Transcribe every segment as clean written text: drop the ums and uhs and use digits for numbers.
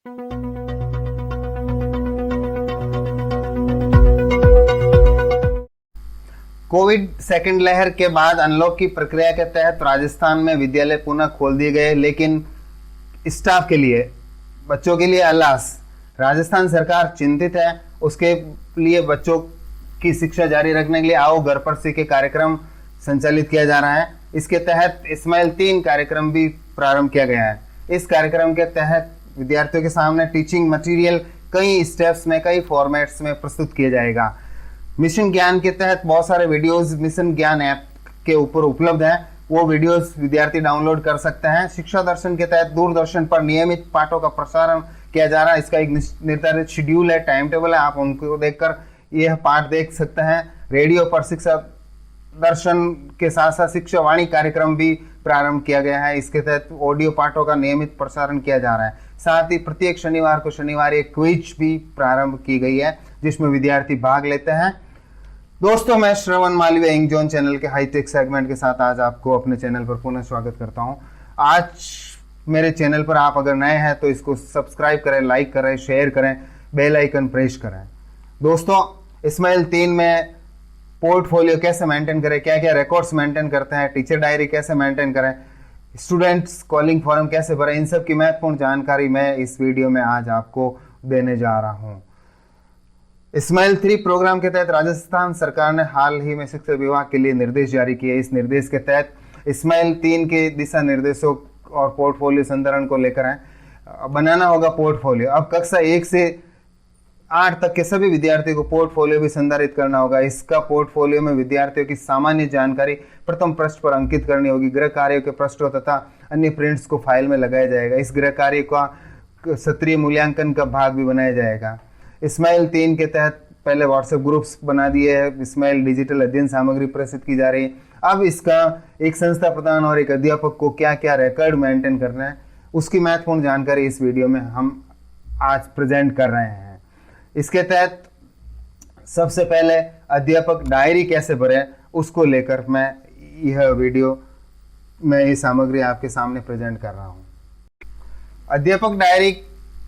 Covid second लहर के बाद अनलॉक की प्रक्रिया के तहत राजस्थान में विद्यालय पुनः खोल दिए गए, लेकिन स्टाफ के लिए, बच्चों के लिए अलास। राजस्थान सरकार चिंतित है। उसके लिए बच्चों की शिक्षा जारी रखने के लिए आओ घर पर सीखे कार्यक्रम संचालित किया जा रहा है। इसके तहत इस्माइल 3 कार्यक्रम भी प्रारंभ किया गया है। इस कार्यक्रम के तहत विद्यार्थियों के सामने टीचिंग मटेरियल कई स्टेप्स में, कई फॉर्मेट्स में प्रस्तुत किया जाएगा। मिशन ज्ञान के तहत बहुत सारे वीडियोस मिशन ज्ञान ऐप के ऊपर उपलब्ध हैं। वो वीडियोस विद्यार्थी डाउनलोड कर सकते हैं। शिक्षा दर्शन के तहत दूरदर्शन पर नियमित पाठों का प्रसारण किया जा रहा है। इसका एक निर्धारित शेड्यूल है, टाइम टेबल है। आप उनको देखकर यह पाठ देख सकते हैं। रेडियो पर शिक्षा दर्शन के साथ साथ शिक्षा वाणी कार्यक्रम भी प्रारंभ किया गया है। इसके तहत ऑडियो पाठों का नियमित प्रसारण किया जा रहा है। साथ ही प्रत्येक शनिवार को शनिवार एक क्विज भी प्रारंभ की गई है, जिसमें विद्यार्थी भाग लेते हैं। दोस्तों, मैं श्रवण मालवीय इंक जोन चैनल के हाईटेक सेगमेंट के साथ आज आपको अपने चैनल पर पुनः स्वागत करता हूं। आज मेरे चैनल पर आप अगर नए हैं तो इसको सब्सक्राइब करें, लाइक करें, शेयर करें, बेल आइकन प्रेस करें। दोस्तों, इस्माइल 3 में पोर्टफोलियो कैसे मेंटेन करें, क्या क्या रिकॉर्ड्स मेंटेन करते हैं, टीचर डायरी कैसे मेंटेन करें, स्टूडेंट्स कॉलिंग फॉर्म कैसे भरें, इन सब की महत्वपूर्ण जानकारी मैं इस वीडियो में आज आपको देने जा रहा हूं। इस्माइल 3 प्रोग्राम के तहत राजस्थान सरकार ने हाल ही में शिक्षा विभाग के लिए निर्देश जारी किए। इस निर्देश के तहत इस्माइल 3 के दिशा निर्देशों और पोर्टफोलियो संदर्भ को लेकर है। बनाना होगा पोर्टफोलियो। अब कक्षा 1 से 8 तक के सभी विद्यार्थियों को पोर्टफोलियो भी संधारित करना होगा। इसका पोर्टफोलियो में विद्यार्थियों की सामान्य जानकारी प्रथम पृष्ठ पर अंकित करनी होगी। गृह कार्यों के पृष्ठों तथा अन्य प्रिंट्स को फाइल में लगाया जाएगा। इस गृह कार्य का सत्रीय मूल्यांकन का भाग भी बनाया जाएगा। इस्माइल 3 के तहत पहले व्हाट्सएप ग्रुप्स बना दिए हैं। इस्माइल डिजिटल अध्ययन सामग्री प्रस्तुत की जा रही है। अब इसका एक संस्था प्रधान और एक अध्यापक को क्या क्या रिकॉर्ड मेंटेन करना है, उसकी महत्वपूर्ण जानकारी इस वीडियो में हम आज प्रेजेंट कर रहे हैं। इसके तहत सबसे पहले अध्यापक डायरी कैसे भरे, उसको लेकर मैं यह वीडियो में ये सामग्री आपके सामने प्रेजेंट कर रहा हूँ। अध्यापक डायरी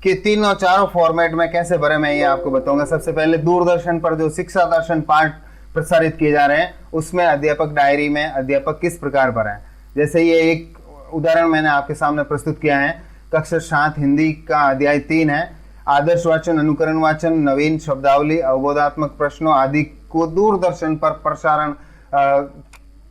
के 3 और 4 फॉर्मेट में कैसे भरे, मैं ये आपको बताऊंगा। सबसे पहले दूरदर्शन पर जो शिक्षा दर्शन पाठ प्रसारित किए जा रहे हैं, उसमें अध्यापक डायरी में अध्यापक किस प्रकार भरे। जैसे ये एक उदाहरण मैंने आपके सामने प्रस्तुत किया है। कक्षा 7 हिंदी का अध्याय 3 है। आदर्श वाचन, अनुकरण वाचन, नवीन शब्दावली, अवबोधात्मक प्रश्नों आदि को दूरदर्शन पर प्रसारण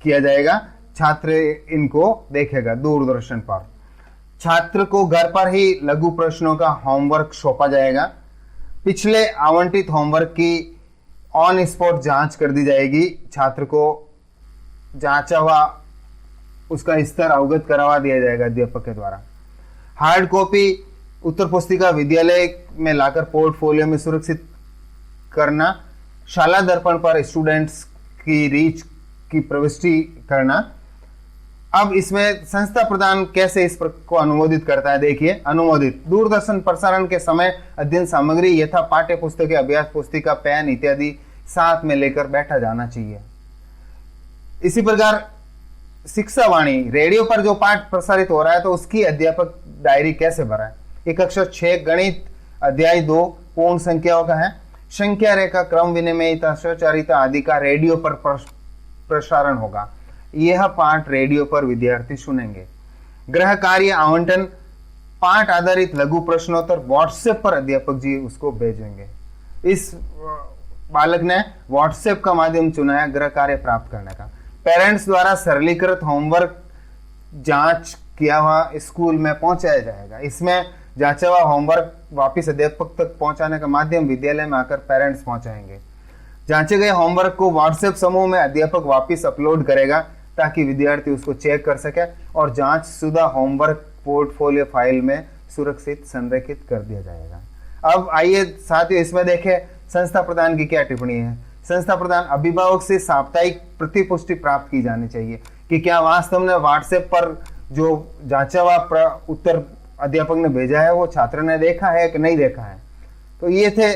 किया जाएगा। छात्र इनको देखेगा दूरदर्शन पर। छात्र को घर पर ही लघु प्रश्नों का होमवर्क सौंपा जाएगा। पिछले आवंटित होमवर्क की ऑन स्पॉट जांच कर दी जाएगी। छात्र को जांचा हुआ उसका स्तर अवगत करवा दिया जाएगा अध्यापक के द्वारा। हार्ड कॉपी उत्तर पुस्तिका विद्यालय में लाकर पोर्टफोलियो में सुरक्षित करना। शाला दर्पण पर स्टूडेंट्स की रीच की प्रविष्टि करना। अब इसमें संस्था प्रदान कैसे इस को अनुमोदित करता है, देखिए। अनुमोदित दूरदर्शन प्रसारण के समय अध्ययन सामग्री यथा पाठ्य पुस्तकें, अभ्यास पुस्तिका, पेन इत्यादि साथ में लेकर बैठा जाना चाहिए। इसी प्रकार शिक्षा वाणी, रेडियो पर जो पाठ प्रसारित हो रहा है तो उसकी अध्यापक डायरी कैसे भरा है। कक्षा 6 गणित अध्याय 2 पूर्ण संख्याओं का है। संख्या रेखा, क्रम विनिमयता, सहचारिता आदि का रेडियो पर प्रसारण होगा। यह पाठ रेडियो पर विद्यार्थी सुनेंगे। गृह कार्य आवंटन, पाठ आधारित लघु प्रश्नोत्तर व्हाट्सएप पर अध्यापक जी उसको भेजेंगे। इस बालक ने व्हाट्सएप का माध्यम चुना है गृह कार्य प्राप्त करने का। पेरेंट्स द्वारा सरलीकृत होमवर्क जांच किया हुआ स्कूल में पहुंचाया जाएगा। इसमें जांचा हुआ होमवर्क वापिस अध्यापक तक पहुंचाने का माध्यम विद्यालय में आकर पेरेंट्स पहुंचाएंगे। जांचे गए होमवर्क को व्हाट्सएप समूह में अध्यापक वापिस अपलोड करेगा ताकि विद्यार्थी उसको चेक कर सके और जांच शुदा होमवर्क पोर्टफोलियो फाइल में सुरक्षित संरेखित कर दिया जाएगा। अब आइए साथियों, इसमें देखें संस्था प्रधान की क्या टिप्पणी है। संस्था प्रधान, अभिभावक से साप्ताहिक प्रतिपुष्टि प्राप्त की जानी चाहिए कि क्या वास्तव में व्हाट्सएप पर जो जांचा हुआ उत्तर अध्यापक ने भेजा है वो छात्र ने देखा है कि नहीं देखा है। तो ये थे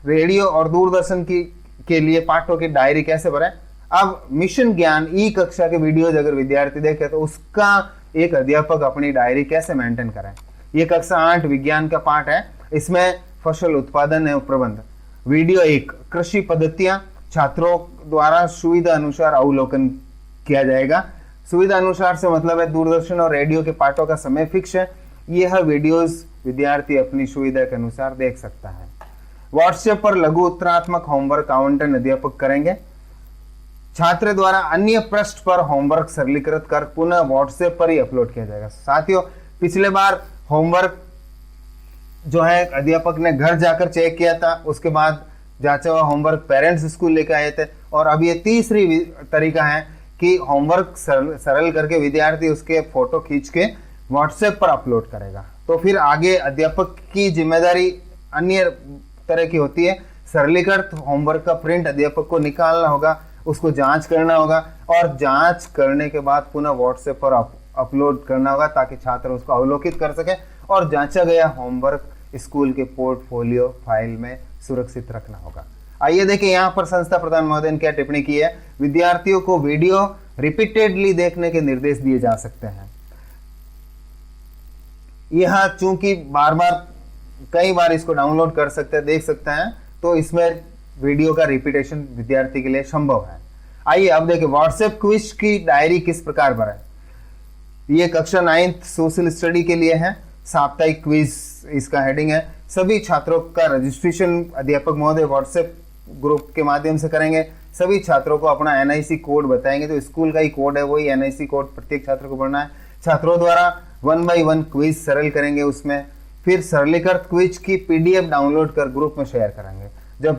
रेडियो और दूरदर्शन के लिए पाठों की डायरी कैसे भरें। अब मिशन ज्ञान ई कक्षा के वीडियोज अगर विद्यार्थी देखे तो उसका एक अध्यापक अपनी डायरी कैसे मेंटेन करें। ये कक्षा 8 विज्ञान का पाठ है। इसमें फसल उत्पादन एवं प्रबंध। वीडियो 1 कृषि पद्धतियां छात्रों द्वारा सुविधा अनुसार अवलोकन किया जाएगा। सुविधा अनुसार से मतलब है दूरदर्शन और रेडियो के पाठों का समय फिक्स है। यह वीडियोस विद्यार्थी अपनी सुविधा के अनुसार देख सकता है। व्हाट्सएप पर लघु उत्तरात्मक होमवर्क आवंटन अध्यापक करेंगे। छात्र द्वारा अन्य पृष्ठ पर होमवर्क सरलीकृत कर पुनः व्हाट्सएप पर ही अपलोड किया जाएगा। साथियों, पिछले बार होमवर्क जो है अध्यापक ने घर जाकर चेक किया था, उसके बाद जांचा हुआ होमवर्क पेरेंट्स स्कूल लेकर आए थे, और अब ये तीसरी तरीका है कि होमवर्क सरल करके विद्यार्थी उसके फोटो खींच के व्हाट्सएप पर अपलोड करेगा। तो फिर आगे अध्यापक की जिम्मेदारी अन्य तरह की होती है। सरलीकृत होमवर्क का प्रिंट अध्यापक को निकालना होगा, उसको जांच करना होगा, और जांच करने के बाद पुनः व्हाट्सएप पर अपलोड करना होगा ताकि छात्र उसको अवलोकित कर सके, और जांचा गया होमवर्क स्कूल के पोर्टफोलियो फाइल में सुरक्षित रखना होगा। आइए देखिए यहाँ पर संस्था प्रधान महोदय ने क्या टिप्पणी की है। विद्यार्थियों को वीडियो रिपीटेडली देखने के निर्देश दिए जा सकते हैं। यह चूंकि बार बार कई बार इसको डाउनलोड कर सकते हैं, देख सकते हैं, तो इसमें वीडियो का रिपीटेशन विद्यार्थी के लिए संभव है। आइए अब देखिए व्हाट्सएप क्विज की डायरी किस प्रकार भरें। ये कक्षा 9th सोशल स्टडी के लिए है। साप्ताहिक क्विज इसका हेडिंग है। सभी छात्रों का रजिस्ट्रेशन अध्यापक महोदय व्हाट्सएप ग्रुप के माध्यम से करेंगे। सभी छात्रों को अपना एनआईसी कोड बताएंगे, तो स्कूल का ही कोड है, वही एनआईसी कोड प्रत्येक छात्र को भरना है। छात्रों द्वारा 1 by 1 क्विज सरल करेंगे उसमें। फिर सरलीकृत क्विज की पीडीएफ डाउनलोड कर ग्रुप में शेयर करेंगे। जब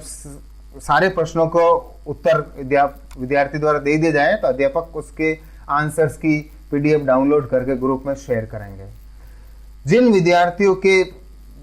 सारे प्रश्नों को उत्तर विद्यार्थी द्वारा दे दिए जाए तो अध्यापक उसके आंसर्स की पीडीएफ डाउनलोड करके ग्रुप में शेयर करेंगे। जिन विद्यार्थियों के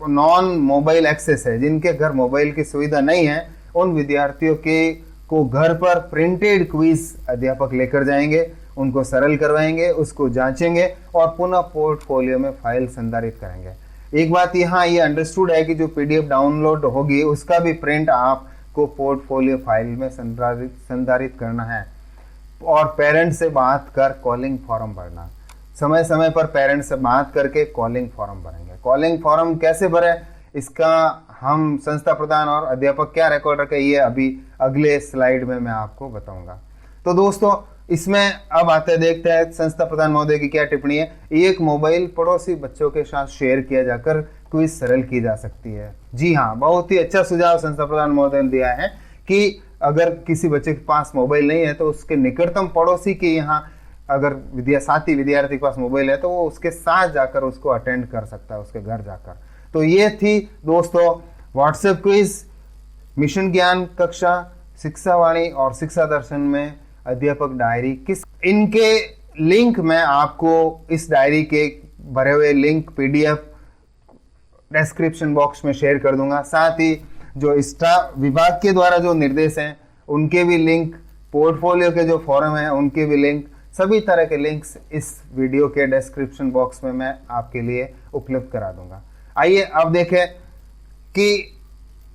नॉन मोबाइल एक्सेस है, जिनके घर मोबाइल की सुविधा नहीं है, उन विद्यार्थियों के को घर पर प्रिंटेड क्विज अध्यापक लेकर जाएंगे, उनको सरल करवाएंगे, उसको जांचेंगे और पुनः पोर्टफोलियो में फाइल संधारित करेंगे। एक बात यहाँ ये अंडरस्टूड है कि जो पीडीएफ डाउनलोड होगी उसका भी प्रिंट आपको पोर्टफोलियो फाइल में संधारित करना है। और पेरेंट्स से बात कर कॉलिंग फॉर्म भरना। समय समय पर पेरेंट्स से बात करके कॉलिंग फॉर्म भरेंगे। कॉलिंग फॉर्म कैसे भरे, इसका हम संस्था प्रधान और अध्यापक क्या रिकॉर्ड रखे, ये अभी अगले स्लाइड में मैं आपको बताऊंगा। तो दोस्तों, इसमें अब आते देखते हैं संस्था प्रधान महोदय की क्या टिप्पणी है। एक मोबाइल पड़ोसी बच्चों के साथ शेयर किया जाकर क्विज सरल की जा सकती है। जी हाँ, बहुत ही अच्छा सुझाव संस्था प्रधान महोदय ने दिया है कि अगर किसी बच्चे के पास मोबाइल नहीं है तो उसके निकटतम पड़ोसी के यहाँ अगर साथी विद्यार्थी के पास मोबाइल है तो वो उसके साथ जाकर उसको अटेंड कर सकता है, उसके घर जाकर। तो ये थी दोस्तों व्हाट्सएप क्विज, मिशन ज्ञान कक्षा, शिक्षा वाणी और शिक्षा दर्शन में अध्यापक डायरी किस। इनके लिंक मैं आपको इस डायरी के भरे हुए लिंक पीडीएफ डिस्क्रिप्शन बॉक्स में शेयर कर दूंगा। साथ ही जो स्टाफ विभाग के द्वारा जो निर्देश हैं उनके भी लिंक, पोर्टफोलियो के जो फॉरम हैं उनके भी लिंक, सभी तरह के लिंक्स इस वीडियो के डिस्क्रिप्शन बॉक्स में मैं आपके लिए उपलब्ध करा दूंगा। आइए अब देखें कि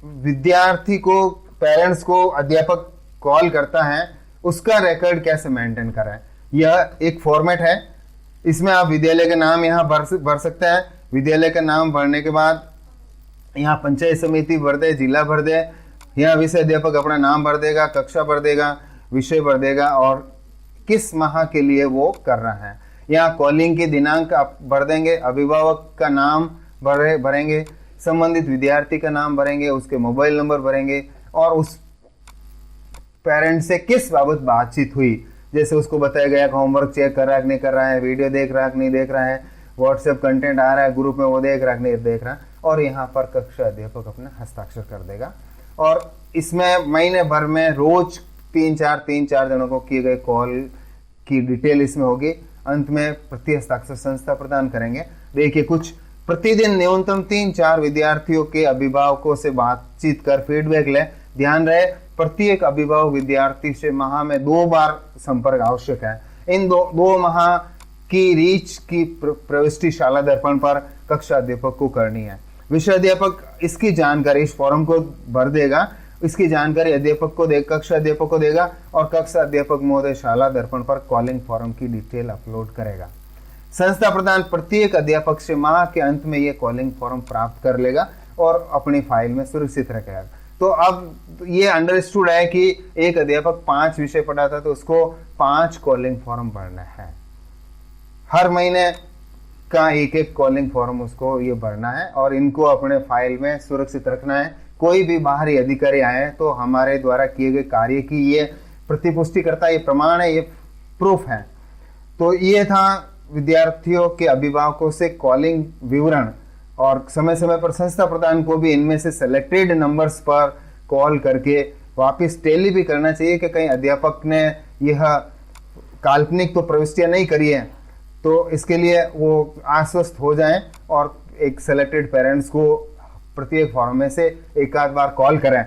विद्यार्थी को, पेरेंट्स को अध्यापक कॉल करता है, उसका रिकॉर्ड कैसे मेंटेन करें। यह एक फॉर्मेट है, इसमें आप विद्यालय के नाम यहाँ भर सकते हैं। विद्यालय का नाम भरने के बाद यहाँ पंचायत समिति भर दे, जिला भर दे, यहाँ विषय अध्यापक अपना नाम भर देगा, कक्षा भर देगा, विषय भर देगा और किस माह के लिए वो कर रहा है। यहाँ कॉलिंग की दिनांक आप भर देंगे, अभिभावक का नाम भरेंगे, संबंधित विद्यार्थी का नाम भरेंगे, उसके मोबाइल नंबर भरेंगे और उस पेरेंट से किस बाबत बातचीत हुई, जैसे उसको बताया गया कि होमवर्क चेक कर रहा है कि नहीं कर रहा है, वीडियो देख रहा है कि नहीं देख रहा है, व्हाट्सएप कंटेंट आ रहा है ग्रुप में वो देख रहा है कि नहीं देख रहा है, और यहाँ पर कक्षा अध्यापक अपना हस्ताक्षर कर देगा। और इसमें महीने भर में रोज 3-4 जनों को किए गए कॉल की डिटेल इसमें होगी। अंत में प्रति हस्ताक्षर संस्था प्रदान करेंगे। देखिए, कुछ प्रतिदिन न्यूनतम 3-4 विद्यार्थियों के अभिभावकों से बातचीत कर फीडबैक ले। ध्यान रहे, प्रत्येक अभिभावक विद्यार्थी से माह में 2 बार संपर्क आवश्यक है। इन दो माह की रीच की प्रविष्टि शाला दर्पण पर कक्षा अध्यापक को करनी है। विषय अध्यापक इसकी जानकारी इस फॉर्म को भर देगा, इसकी जानकारी अध्यापक को कक्षा अध्यापक को देगा और कक्षा अध्यापक महोदय शाला दर्पण पर कॉलिंग फॉर्म की डिटेल अपलोड करेगा। संस्था प्रधान प्रत्येक अध्यापक से माह के अंत में ये कॉलिंग फॉर्म प्राप्त कर लेगा और अपनी फाइल में सुरक्षित रखेगा। तो अब ये अंडरस्टूड है कि एक अध्यापक 5 विषय पढ़ाता तो उसको 5 कॉलिंग फॉर्म भरना है। हर महीने का एक कॉलिंग फॉर्म उसको ये भरना है और इनको अपने फाइल में सुरक्षित रखना है। कोई भी बाहरी अधिकारी आए तो हमारे द्वारा किए गए कार्य की ये प्रतिपुष्टि करता है, ये प्रमाण है, ये प्रूफ है। तो ये था विद्यार्थियों के अभिभावकों से कॉलिंग विवरण, और समय समय पर संस्था प्रधान को भी इनमें से सिलेक्टेड नंबर्स पर कॉल करके वापस टेली भी करना चाहिए कि कहीं अध्यापक ने यह काल्पनिक तो प्रविष्टियां नहीं करी है, तो इसके लिए वो आश्वस्त हो जाएं और एक सिलेक्टेड पेरेंट्स को प्रत्येक फॉर्म में से एक आध बार कॉल करें।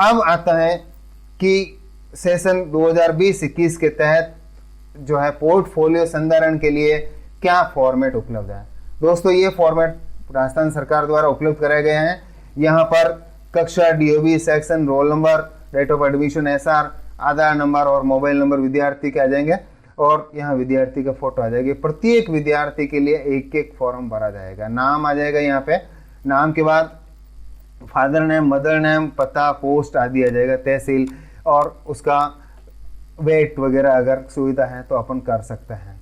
अब आता है कि सेशन 2020-21 के तहत जो है पोर्टफोलियो संधारण के लिए क्या फॉर्मेट उपलब्ध है। दोस्तों, ये फॉर्मेट राजस्थान सरकार द्वारा उपलब्ध कराए गए हैं। यहाँ पर कक्षा, DOB, section, roll number, date of admission, SR, Aadhaar number और मोबाइल नंबर विद्यार्थी के आ जाएंगे और यहाँ विद्यार्थी का फोटो आ जाएगी। प्रत्येक विद्यार्थी के लिए एक एक फॉर्म भरा जाएगा। नाम आ जाएगा यहाँ पे, नाम के बाद फादर नेम, मदर नेम, पता, पोस्ट आदि आ जाएगा, तहसील, और उसका वेट वगैरह अगर सुविधा है तो अपन कर सकते हैं।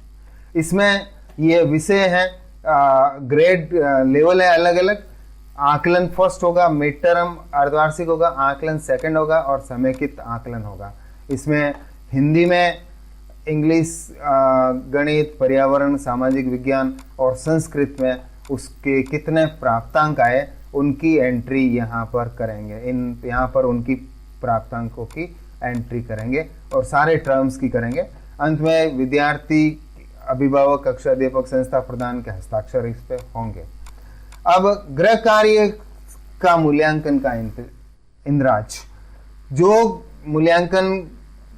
इसमें ये विषय है, ग्रेड लेवल है अलग अलग। आकलन फर्स्ट होगा, मिड टर्म अर्धवार्षिक होगा, आकलन सेकंड होगा और समेकित आकलन होगा। इसमें हिंदी में, इंग्लिश, गणित, पर्यावरण, सामाजिक विज्ञान और संस्कृत में उसके कितने प्राप्तांक आए उनकी एंट्री यहाँ पर करेंगे। यहाँ पर उनकी प्राप्तांकों की एंट्री करेंगे और सारे टर्म्स की करेंगे। अंत में विद्यार्थी, अभिभावक, कक्षा अध्यापक, संस्था प्रधान के हस्ताक्षर इस पे होंगे। अब गृह कार्य का मूल्यांकन का इंद्राज, जो मूल्यांकन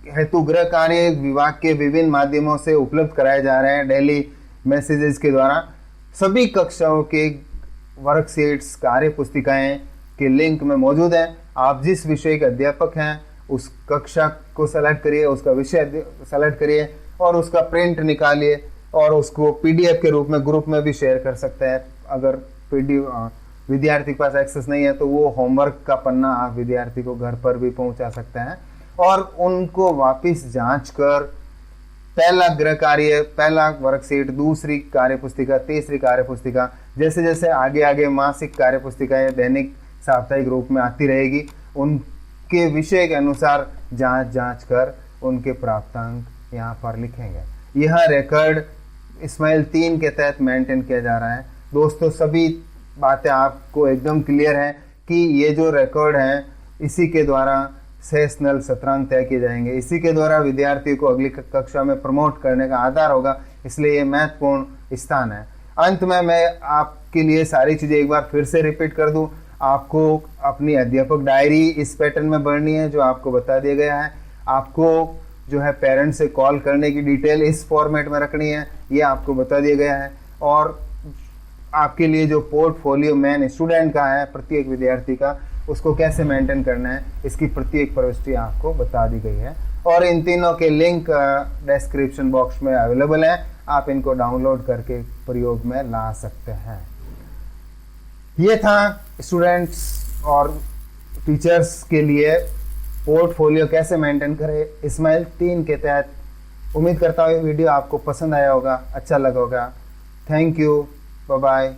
हेतु गृह कार्य विभाग के विभिन्न माध्यमों से उपलब्ध कराए जा रहे हैं डेली मैसेजेस के द्वारा। सभी कक्षाओं के वर्कशीट्स, कार्य पुस्तिकाएं के लिंक में मौजूद है। आप जिस विषय के अध्यापक हैं उस कक्षा को सेलेक्ट करिए, उसका विषय सेलेक्ट करिए और उसका प्रिंट निकालिए और उसको पीडीएफ के रूप में ग्रुप में भी शेयर कर सकते हैं। अगर विद्यार्थी के पास एक्सेस नहीं है तो वो होमवर्क का पन्ना आप विद्यार्थी को घर पर भी पहुंचा सकते हैं और उनको वापस जांच कर पहला गृह कार्य, पहला वर्कशीट, दूसरी कार्य पुस्तिका, तीसरी कार्य पुस्तिका, जैसे जैसे आगे आगे मासिक कार्य पुस्तिकाएं दैनिक साप्ताहिक रूप में आती रहेगी, उनके विषय के अनुसार जांच कर उनके प्राप्तांक यहाँ पर लिखेंगे। यह रिकॉर्ड स्माइल 3 के तहत मेंटेन किया जा रहा है। दोस्तों, सभी बातें आपको एकदम क्लियर है कि ये जो रिकॉर्ड है इसी के द्वारा सेशनल सत्रांक तय किए जाएंगे, इसी के द्वारा विद्यार्थी को अगली कक्षा में प्रमोट करने का आधार होगा, इसलिए ये महत्वपूर्ण स्थान है। अंत में मैं आपके लिए सारी चीज़ें एक बार फिर से रिपीट कर दूं। आपको अपनी अध्यापक डायरी इस पैटर्न में भरनी है जो आपको बता दिया गया है। आपको जो है पेरेंट्स से कॉल करने की डिटेल इस फॉर्मेट में रखनी है, ये आपको बता दिया गया है। और आपके लिए जो पोर्टफोलियो मेन स्टूडेंट का है, प्रत्येक विद्यार्थी का, उसको कैसे मेंटेन करना है, इसकी प्रत्येक प्रविष्टि आपको बता दी गई है। और इन तीनों के लिंक डिस्क्रिप्शन बॉक्स में अवेलेबल है, आप इनको डाउनलोड करके प्रयोग में ला सकते हैं। ये था स्टूडेंट्स और टीचर्स के लिए पोर्टफोलियो कैसे मेंटेन करें स्माइल 3 के तहत। उम्मीद करता हूँ वीडियो आपको पसंद आया होगा, अच्छा लगा होगा। Thank you, bye bye.